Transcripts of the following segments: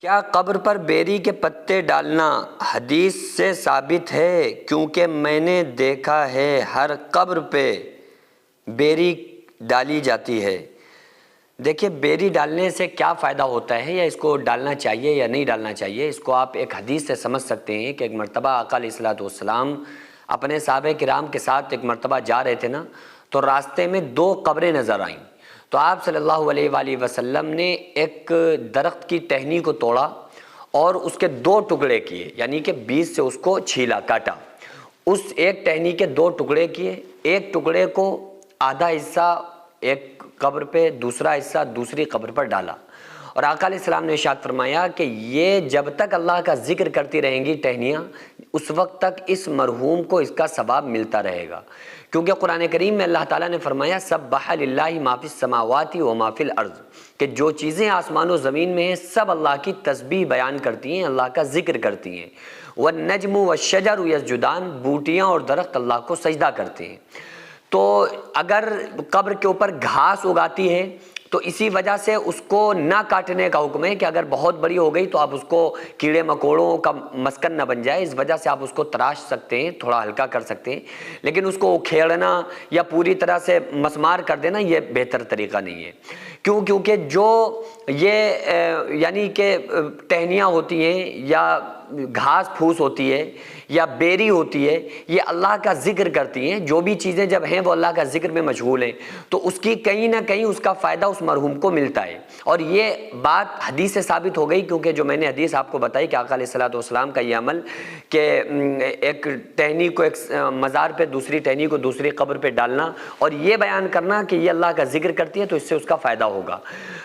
کیا قبر پر بیری کے پتے ڈالنا حدیث سے ثابت ہے؟ کیونکہ میں نے دیکھا ہے ہر قبر پہ بیری ڈالی جاتی ہے۔ دیکھیے، بیری ڈالنے سے کیا فائدہ ہوتا ہے، یا اس کو ڈالنا چاہیے یا نہیں ڈالنا چاہیے، اس کو آپ ایک حدیث سے سمجھ سکتے ہیں کہ ایک مرتبہ آقا علیہ الصلوۃ والسلام اپنے صحابہ کرام کے ساتھ ایک مرتبہ جا رہے تھے نا، تو راستے میں 2 قبریں نظر آئیں۔ تو آپ صلی اللہ علیہ وآلہ وسلم نے ایک درخت کی ٹہنی کو توڑا اور اس کے 2 ٹکڑے کیے، یعنی کہ بیچ سے اس کو چھیلا، کاٹا۔ اس ایک ٹہنی کے 2 ٹکڑے کیے، ایک ٹکڑے کو آدھا حصہ ایک قبر پہ، دوسرا حصہ دوسری قبر پر ڈالا، اور آقا علیہ السلام نے ارشاد فرمایا کہ یہ جب تک اللہ کا ذکر کرتی رہیں گی ٹہنیاں، اس وقت تک اس مرحوم کو اس کا ثواب ملتا رہے گا۔ کیونکہ قرآن کریم میں اللہ تعالیٰ نے فرمایا سبح للہ ما فی السماوات و ما فی الارض، کہ جو چیزیں آسمان و زمین میں ہیں سب اللہ کی تسبیح بیان کرتی ہیں، اللہ کا ذکر کرتی ہیں۔ والنجم والشجر یسجدان، بوٹیاں اور درخت اللہ کو سجدہ کرتے ہیں۔ تو اگر قبر کے اوپر گھاس اگاتی ہے تو اسی وجہ سے اس کو نہ کاٹنے کا حکم ہے کہ اگر بہت بڑی ہو گئی تو آپ اس کو کیڑے مکوڑوں کا مسکن نہ بن جائے، اس وجہ سے آپ اس کو تراش سکتے ہیں، تھوڑا ہلکا کر سکتے ہیں، لیکن اس کو کھیڑنا یا پوری طرح سے مسمار کر دینا یہ بہتر طریقہ نہیں ہے۔ کیونکہ جو یہ یعنی کہ ٹہنیاں ہوتی ہیں یا گھاس پھوس ہوتی ہے یا بیری ہوتی ہے، یہ اللہ کا ذکر کرتی ہیں۔ جو بھی چیزیں جب ہیں وہ اللہ کا ذکر میں مشغول ہیں تو اس کی کہیں نہ کہیں اس کا فائدہ اس مرحوم کو ملتا ہے، اور یہ بات حدیث سے ثابت ہو گئی۔ کیونکہ جو میں نے حدیث آپ کو بتائی کہ آقا علیہ الصلوۃ والسلام کا یہ عمل کہ ایک ٹہنی کو ایک مزار پہ، دوسری ٹہنی کو دوسری قبر پہ ڈالنا اور یہ بیان کرنا کہ یہ اللہ کا ذکر کرتی ہے، تو اس سے اس کا فائدہ ہوگا،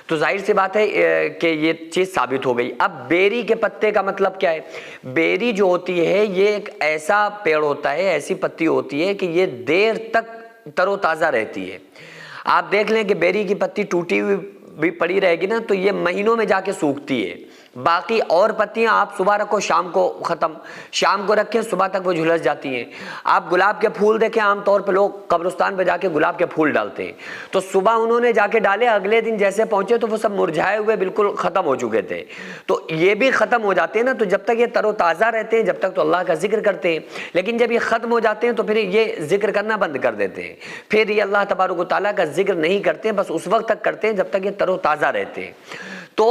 تو ظاہر سی بات ہے کہ یہ چیز ثابت ہو گئی۔ اب بیری کے پتے کا مطلب کیا ہے؟ بیری جو ہوتی ہے یہ ایک ایسا پیڑ ہوتا ہے، ایسی پتی ہوتی ہے کہ یہ دیر تک تر و تازہ رہتی ہے۔ آپ دیکھ لیں کہ بیری کی پتی ٹوٹی ہوئی بھی پڑی رہے گی نا تو یہ مہینوں میں جا کے سوکھتی ہے۔ باقی اور پتیاں آپ صبح رکھو شام کو ختم، شام کو رکھیں صبح تک وہ جھلس جاتی ہیں۔ آپ گلاب کے پھول دیکھیں، عام طور پہ لوگ قبرستان پہ جا کے گلاب کے پھول ڈالتے ہیں، تو صبح انہوں نے جا کے ڈالے، اگلے دن جیسے پہنچے تو وہ سب مرجھائے ہوئے بالکل ختم ہو چکے تھے۔ تو یہ بھی ختم ہو جاتے ہیں نا، تو جب تک یہ تر و تازہ رہتے ہیں جب تک تو اللہ کا ذکر کرتے ہیں، لیکن جب یہ ختم ہو جاتے ہیں تو پھر یہ ذکر کرنا بند کر دیتے ہیں، پھر یہ اللہ تبارک و تعالیٰ کا ذکر نہیں کرتے، بس اس وقت تک کرتے ہیں جب تک یہ تر و تازہ رہتے ہیں۔ تو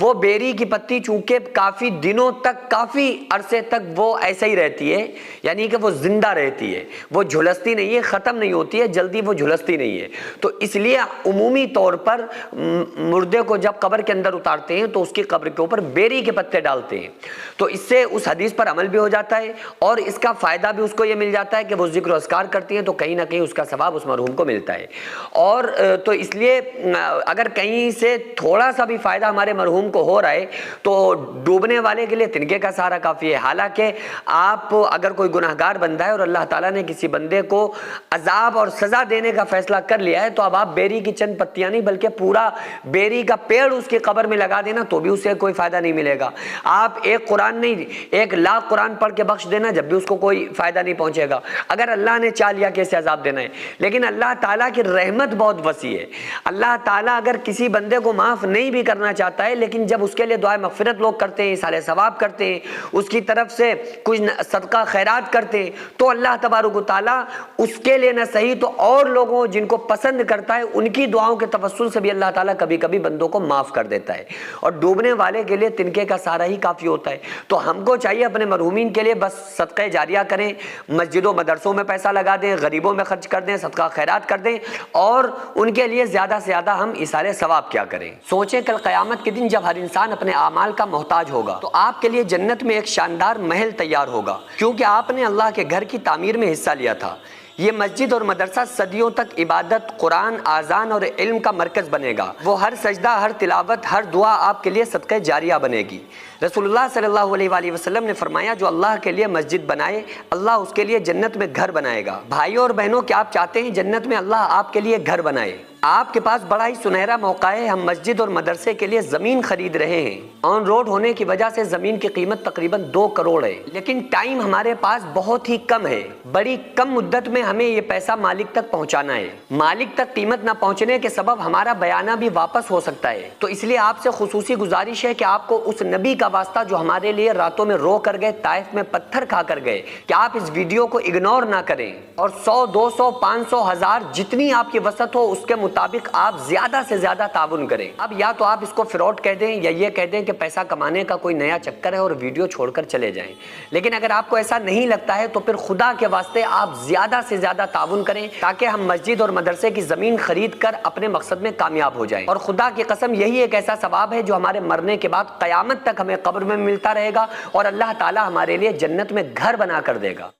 وہ بیری کی پتی چونکہ کافی دنوں تک، کافی عرصے تک وہ ایسا ہی رہتی ہے، یعنی کہ وہ زندہ رہتی ہے، وہ جھلستی نہیں ہے، ختم نہیں ہوتی ہے، جلدی وہ جھلستی نہیں ہے۔ تو اس لیے عمومی طور پر مردے کو جب قبر کے اندر اتارتے ہیں تو اس کی قبر کے اوپر بیری کے پتے ڈالتے ہیں، تو اس سے اس حدیث پر عمل بھی ہو جاتا ہے اور اس کا فائدہ بھی اس کو یہ مل جاتا ہے کہ وہ ذکر و اذکار کرتی ہیں، تو کہیں نہ کہیں اس کا ثواب اس مرحوم کو ملتا ہے۔ اور تو اس لیے اگر کہیں سے تھوڑا سا بھی فائدہ ہمارے مرحوم کو ہو رہا ہے تو ڈوبنے والے کے لیے تنکے کا سہارا کافی ہے۔ حالانکہ آپ اگر کوئی گناہگار بندہ ہے اور اللہ تعالیٰ نے کسی بندے کو عذاب اور سزا دینے کا فیصلہ کر لیا ہے، تو اب آپ بیری کی چند پتیاں نہیں بلکہ پورا بیری کا پیڑ اس کی قبر میں لگا دینا تو بھی اسے کوئی فائدہ نہیں ملے گا۔ آپ ایک قرآن نہیں 1,00,000 قرآن پڑھ کے بخش دینا جب بھی اس کو کوئی فائدہ نہیں پہنچے گا، اگر اللہ نے چاہ لیا کہ اسے عذاب دینا ہے۔ لیکن اللہ تعالیٰ کی رحمت بہت وسیع ہے، اللہ تعالیٰ اگر کسی بندے کو معاف نہیں بھی کرنا چاہتا ہے، لیکن جب اس کے لیے دعائے مغفرت لوگ کرتے ہیں، اصالہ ثواب کرتے ہیں، اس کی طرف سے کچھ صدقہ خیرات کرتے ہیں، تو اللہ تبارک و تعالیٰ اس کے لیے نہ صحیح تو اور لوگوں جن کو پسند کرتا ہے ان کی دعاؤں کے توسل سے بھی اللہ تعالیٰ کبھی کبھی بندوں کو معاف کر دیتا ہے، اور ڈوبنے والے کے لیے تنکے کا سہارا ہی کافی ہوتا ہے۔ تو ہم کو چاہیے اپنے مرحومین کے لیے بس صدقہ جاریہ کریں، مسجدوں مدرسوں میں پیسہ لگا دیں، غریبوں میں خرچ کر دیں، صدقہ خیرات کر دیں، اور ان کے لیے زیادہ سے زیادہ ہم ایثار ثواب کیا کریں۔ سوچیں کل قیامت کے دن جب ہر انسان اپنے اعمال کا محتاج ہوگا تو آپ کے لیے جنت میں ایک شاندار محل تیار ہوگا، کیونکہ آپ نے اللہ کے گھر کی تعمیر میں حصہ لیا تھا۔ یہ مسجد اور مدرسہ صدیوں تک عبادت، قرآن، آذان اور علم کا مرکز بنے گا۔ وہ ہر سجدہ، ہر تلاوت، ہر دعا آپ کے لیے صدقہ جاریہ بنے گی۔ رسول اللہ صلی اللہ علیہ وآلہ وسلم نے فرمایا جو اللہ کے لیے مسجد بنائے اللہ اس کے لیے جنت میں گھر بنائے گا۔ بھائیوں اور بہنوں، کیا آپ چاہتے ہیں جنت میں اللہ آپ کے لیے گھر بنائے؟ آپ کے پاس بڑا ہی سنہرا موقع ہے، ہم مسجد اور مدرسے کے لیے زمین خرید رہے ہیں۔ آن روڈ ہونے کی وجہ سے زمین کی قیمت تقریباً 2 کروڑ ہے، لیکن ٹائم ہمارے پاس بہت ہی کم ہے۔ بڑی کم مدت میں ہمیں یہ پیسہ مالک تک پہنچانا ہے۔ مالک تک قیمت نہ پہنچنے کے سبب ہمارا بیانہ بھی واپس ہو سکتا ہے، تو اس لیے آپ سے خصوصی گزارش ہے کہ آپ کو اس نبی کا واسطہ جو ہمارے لیے راتوں میں رو کر گئے، طائف میں پتھر کھا کر گئے، کہ آپ اس ویڈیو کو اگنور نہ کریں اور 100 200 500 1000 جتنی آپ کی وسعت ہو اس کے مطابق آپ زیادہ سے زیادہ تعاون کریں۔ اب یا تو آپ اس کو فراڈ کہہ دیں یا یہ کہہ دیں کہ پیسہ کمانے کا کوئی نیا چکر ہے اور ویڈیو چھوڑ کر چلے جائیں، لیکن اگر آپ کو ایسا نہیں لگتا ہے تو پھر خدا کے واسطے آپ زیادہ سے زیادہ تعاون کریں تاکہ ہم مسجد اور مدرسے کی زمین خرید کر اپنے مقصد میں کامیاب ہو جائیں۔ اور خدا کی قسم یہی ایک ایسا ثواب ہے جو ہمارے مرنے کے بعد قیامت تک ہمیں قبر میں ملتا رہے گا اور اللہ تعالی ہمارے لیے جنت میں گھر بنا کر دے گا۔